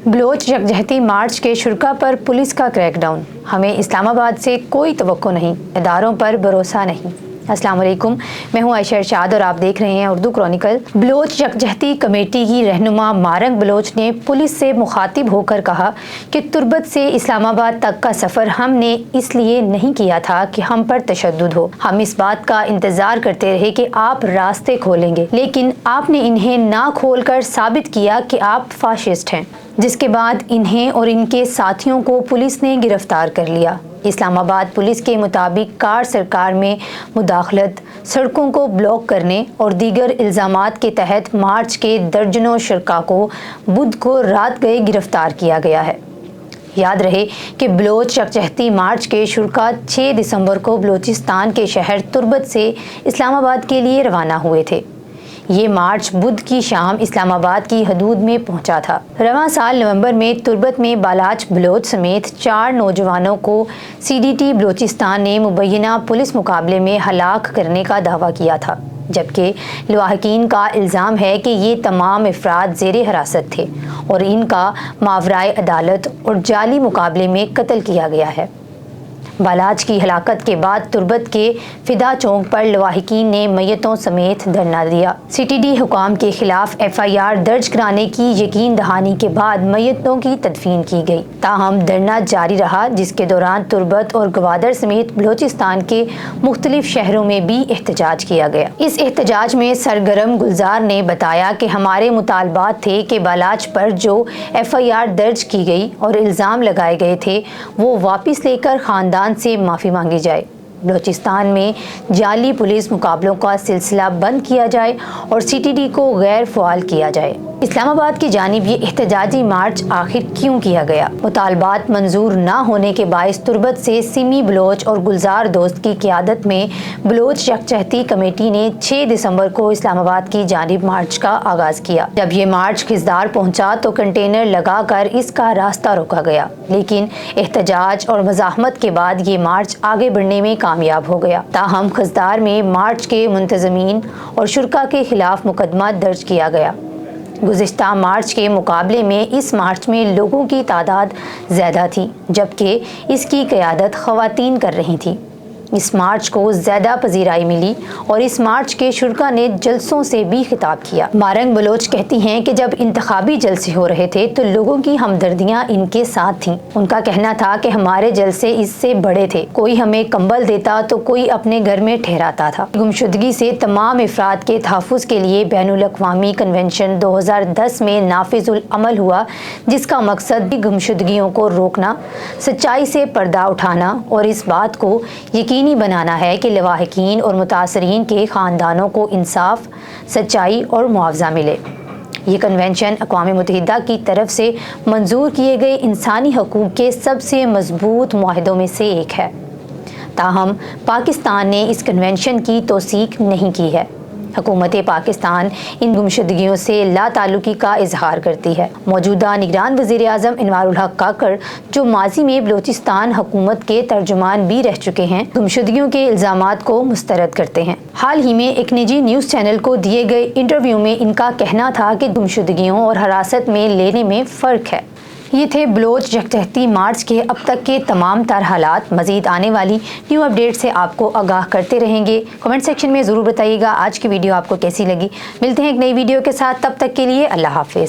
بلوچ یکجہتی مارچ کے شرکا پر پولیس کا کریک ڈاؤن۔ ہمیں اسلام آباد سے کوئی توقع نہیں، اداروں پر بھروسہ نہیں۔ السلام علیکم، میں ہوں عائشہ ارشاد اور آپ دیکھ رہے ہیں اردو کرونیکل۔ بلوچ یکجہتی کمیٹی کی رہنما مارنگ بلوچ نے پولیس سے مخاطب ہو کر کہا کہ تربت سے اسلام آباد تک کا سفر ہم نے اس لیے نہیں کیا تھا کہ ہم پر تشدد ہو۔ ہم اس بات کا انتظار کرتے رہے کہ آپ راستے کھولیں گے، لیکن آپ نے انہیں نہ کھول کر ثابت کیا کہ آپ فاشسٹ ہیں، جس کے بعد انہیں اور ان کے ساتھیوں کو پولیس نے گرفتار کر لیا۔ اسلام آباد پولیس کے مطابق کار سرکار میں مداخلت، سڑکوں کو بلاک کرنے اور دیگر الزامات کے تحت مارچ کے درجنوں شرکاء کو بدھ کو رات گئے گرفتار کیا گیا ہے۔ یاد رہے کہ بلوچ یکجہتی مارچ کے شرکاء 6 دسمبر کو بلوچستان کے شہر تربت سے اسلام آباد کے لیے روانہ ہوئے تھے۔ یہ مارچ بدھ کی شام اسلام آباد کی حدود میں پہنچا تھا۔ رواں سال نومبر میں تربت میں بالاچ بلوچ سمیت 4 نوجوانوں کو CDT بلوچستان نے مبینہ پولیس مقابلے میں ہلاک کرنے کا دعویٰ کیا تھا، جبکہ لواحقین کا الزام ہے کہ یہ تمام افراد زیر حراست تھے اور ان کا ماورائے عدالت اور جعلی مقابلے میں قتل کیا گیا ہے۔ بالاچ کی ہلاکت کے بعد تربت کے فدا چوک پر لواحقین نے میتوں سمیت دھرنا دیا۔ CTD حکام کے خلاف FIR درج کرانے کی یقین دہانی کے بعد میتوں کی تدفین کی گئی، تاہم دھرنا جاری رہا، جس کے دوران تربت اور گوادر سمیت بلوچستان کے مختلف شہروں میں بھی احتجاج کیا گیا۔ اس احتجاج میں سرگرم گلزار نے بتایا کہ ہمارے مطالبات تھے کہ بالاچ پر جو FIR درج کی گئی اور الزام لگائے گئے تھے وہ واپس لے کر خاندان سے معافی مانگی جائے، بلوچستان میں جعلی پولیس مقابلوں کا سلسلہ بند کیا جائے اور CTD کو غیر فعال کیا جائے۔ اسلام آباد کی جانب یہ احتجاجی مارچ آخر کیوں کیا گیا؟ مطالبات منظور نہ ہونے کے باعث تربت سے سمی بلوچ اور گلزار دوست کی قیادت میں بلوچ یکجہتی کمیٹی نے 6 دسمبر کو اسلام آباد کی جانب مارچ کا آغاز کیا۔ جب یہ مارچ خضدار پہنچا تو کنٹینر لگا کر اس کا راستہ روکا گیا، لیکن احتجاج اور مزاحمت کے بعد یہ مارچ آگے بڑھنے میں کامیاب ہو گیا۔ تاہم خضدار میں مارچ کے منتظمین اور شرکاء کے خلاف مقدمہ درج کیا گیا۔ گزشتہ مارچ کے مقابلے میں اس مارچ میں لوگوں کی تعداد زیادہ تھی، جبکہ اس کی قیادت خواتین کر رہی تھیں۔ اس مارچ کو زیادہ پذیرائی ملی اور اس مارچ کے شرکاء نے جلسوں سے بھی خطاب کیا۔ مارنگ بلوچ کہتی ہیں کہ جب انتخابی جلسے ہو رہے تھے تو لوگوں کی ہمدردیاں ان کے ساتھ تھیں۔ ان کا کہنا تھا کہ ہمارے جلسے اس سے بڑے تھے، کوئی ہمیں کمبل دیتا تو کوئی اپنے گھر میں ٹھہراتا تھا۔ گمشدگی سے تمام افراد کے تحفظ کے لیے بین الاقوامی کنونشن 2010 میں نافذ العمل ہوا، جس کا مقصد گمشدگیوں کو روکنا، سچائی سے پردہ اٹھانا اور اس بات کو یقینی بنانا ہے کہ لواحقین اور متاثرین کے خاندانوں کو انصاف، سچائی اور معاوضہ ملے۔ یہ کنونشن اقوام متحدہ کی طرف سے منظور کیے گئے انسانی حقوق کے سب سے مضبوط معاہدوں میں سے ایک ہے، تاہم پاکستان نے اس کنونشن کی توثیق نہیں کی ہے۔ حکومت پاکستان ان گمشدگیوں سے لا تعلقی کا اظہار کرتی ہے۔ موجودہ نگران وزیر اعظم انوار الحق کاکڑ، جو ماضی میں بلوچستان حکومت کے ترجمان بھی رہ چکے ہیں، گمشدگیوں کے الزامات کو مسترد کرتے ہیں۔ حال ہی میں ایک نجی نیوز چینل کو دیے گئے انٹرویو میں ان کا کہنا تھا کہ گمشدگیوں اور حراست میں لینے میں فرق ہے۔ یہ تھے بلوچ یکجہتی مارچ کے اب تک کے تمام تر حالات۔ مزید آنے والی نیو اپڈیٹ سے آپ کو آگاہ کرتے رہیں گے۔ کمنٹ سیکشن میں ضرور بتائیے گا آج کی ویڈیو آپ کو کیسی لگی۔ ملتے ہیں ایک نئی ویڈیو کے ساتھ، تب تک کے لیے اللہ حافظ۔